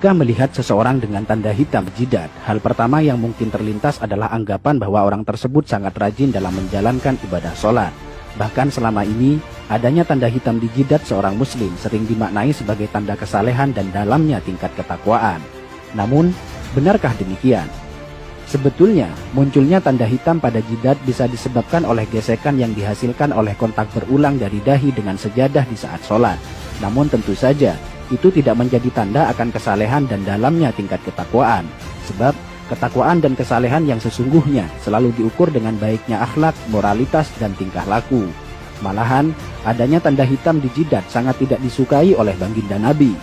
Jika melihat seseorang dengan tanda hitam jidat, hal pertama yang mungkin terlintas adalah anggapan bahwa orang tersebut sangat rajin dalam menjalankan ibadah sholat. Bahkan selama ini, adanya tanda hitam di jidat seorang muslim sering dimaknai sebagai tanda kesalehan dan dalamnya tingkat ketakwaan. Namun, benarkah demikian? Sebetulnya, munculnya tanda hitam pada jidat bisa disebabkan oleh gesekan yang dihasilkan oleh kontak berulang dari dahi dengan sejadah di saat sholat. Namun tentu saja, itu tidak menjadi tanda akan kesalehan dan dalamnya tingkat ketakwaan. Sebab, ketakwaan dan kesalehan yang sesungguhnya selalu diukur dengan baiknya akhlak, moralitas, dan tingkah laku. Malahan, adanya tanda hitam di jidat sangat tidak disukai oleh baginda Nabi.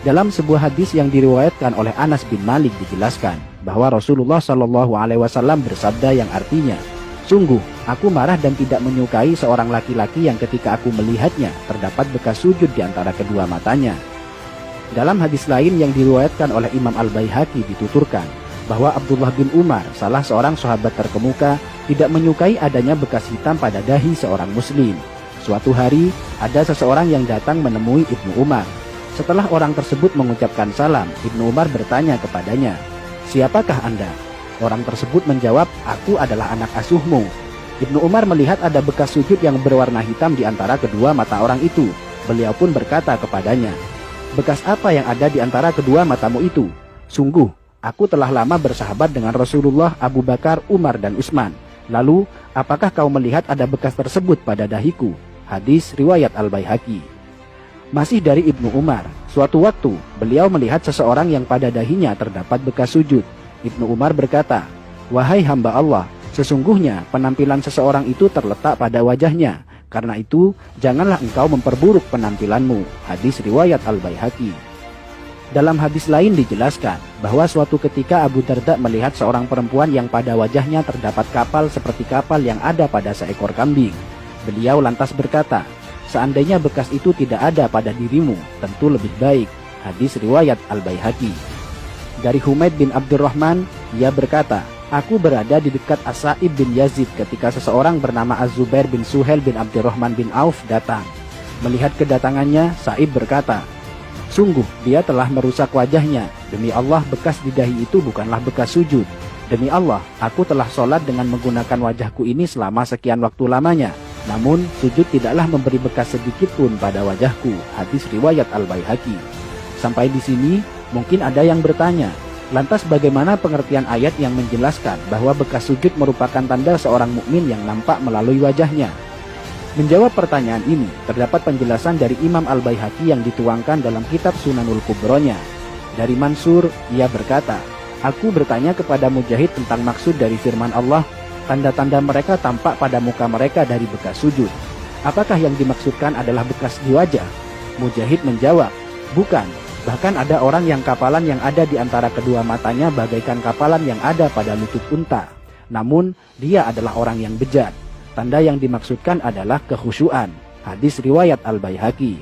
Dalam sebuah hadis yang diriwayatkan oleh Anas bin Malik dijelaskan bahwa Rasulullah SAW bersabda yang artinya, "Sungguh, aku marah dan tidak menyukai seorang laki-laki yang ketika aku melihatnya terdapat bekas sujud di antara kedua matanya." Dalam hadis lain yang diriwayatkan oleh Imam Al-Baihaqi dituturkan bahwa Abdullah bin Umar, salah seorang sahabat terkemuka, tidak menyukai adanya bekas hitam pada dahi seorang muslim. Suatu hari, ada seseorang yang datang menemui Ibnu Umar. Setelah orang tersebut mengucapkan salam, Ibnu Umar bertanya kepadanya, "Siapakah Anda?" Orang tersebut menjawab, "Aku adalah anak asuhmu." Ibnu Umar melihat ada bekas sujud yang berwarna hitam di antara kedua mata orang itu. Beliau pun berkata kepadanya, "Bekas apa yang ada di antara kedua matamu itu?" "Sungguh, aku telah lama bersahabat dengan Rasulullah, Abu Bakar, Umar, dan Utsman. Lalu, apakah kau melihat ada bekas tersebut pada dahiku?" Hadis riwayat Al-Baihaqi. Masih dari Ibnu Umar, suatu waktu beliau melihat seseorang yang pada dahinya terdapat bekas sujud. Ibnu Umar berkata, "Wahai hamba Allah, sesungguhnya penampilan seseorang itu terletak pada wajahnya. Karena itu, janganlah engkau memperburuk penampilanmu." Hadis riwayat Al-Baihaqi. Dalam hadis lain dijelaskan bahwa suatu ketika Abu Darda melihat seorang perempuan yang pada wajahnya terdapat kapal seperti kapal yang ada pada seekor kambing. Beliau lantas berkata, "Seandainya bekas itu tidak ada pada dirimu, tentu lebih baik." Hadis riwayat Al-Baihaqi. Dari Humaid bin Abdurrahman, ia berkata, "Aku berada di dekat As-Sa'ib bin Yazid ketika seseorang bernama Az-Zubair bin Suhail bin Abdurrahman bin Auf datang. Melihat kedatangannya, Sa'ib berkata, 'Sungguh dia telah merusak wajahnya. Demi Allah, bekas di dahi itu bukanlah bekas sujud. Demi Allah, aku telah sholat dengan menggunakan wajahku ini selama sekian waktu lamanya. Namun, sujud tidaklah memberi bekas sedikit pun pada wajahku.' Hadis riwayat Al-Baihaqi. Sampai di sini, mungkin ada yang bertanya, lantas bagaimana pengertian ayat yang menjelaskan bahwa bekas sujud merupakan tanda seorang mukmin yang nampak melalui wajahnya? Menjawab pertanyaan ini, terdapat penjelasan dari Imam Al-Baihaqi yang dituangkan dalam kitab Sunanul Kubronya. Dari Mansur, ia berkata, "Aku bertanya kepada Mujahid tentang maksud dari firman Allah, tanda-tanda mereka tampak pada muka mereka dari bekas sujud. Apakah yang dimaksudkan adalah bekas di wajah?" Mujahid menjawab, "Bukan. Bahkan ada orang yang kapalan yang ada di antara kedua matanya bagaikan kapalan yang ada pada lutut unta. Namun, dia adalah orang yang bejat. Tanda yang dimaksudkan adalah kekhusyuan." Hadis riwayat Al-Baihaqi.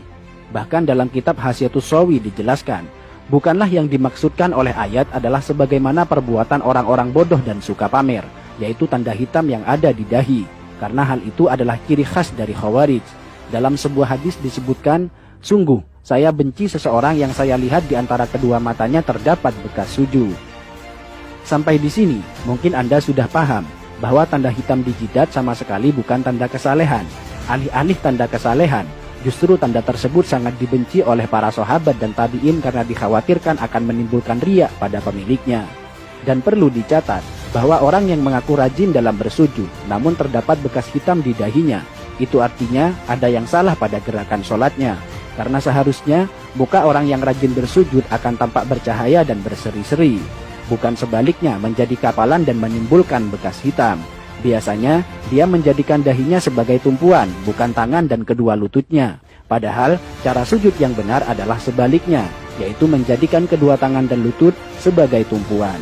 Bahkan dalam kitab Hasyiatus Shawi dijelaskan, bukanlah yang dimaksudkan oleh ayat adalah sebagaimana perbuatan orang-orang bodoh dan suka pamer, yaitu tanda hitam yang ada di dahi, karena hal itu adalah ciri khas dari Khawarij. Dalam sebuah hadis disebutkan, "Sungguh, saya benci seseorang yang saya lihat di antara kedua matanya terdapat bekas sujud." Sampai di sini, mungkin Anda sudah paham bahwa tanda hitam di jidat sama sekali bukan tanda kesalehan. Alih-alih tanda kesalehan, justru tanda tersebut sangat dibenci oleh para sahabat dan tabi'in karena dikhawatirkan akan menimbulkan riya pada pemiliknya. Dan perlu dicatat bahwa orang yang mengaku rajin dalam bersujud namun terdapat bekas hitam di dahinya, itu artinya ada yang salah pada gerakan sholatnya. Karena seharusnya muka orang yang rajin bersujud akan tampak bercahaya dan berseri-seri, bukan sebaliknya menjadi kapalan dan menimbulkan bekas hitam. Biasanya dia menjadikan dahinya sebagai tumpuan, bukan tangan dan kedua lututnya. Padahal cara sujud yang benar adalah sebaliknya, yaitu menjadikan kedua tangan dan lutut sebagai tumpuan.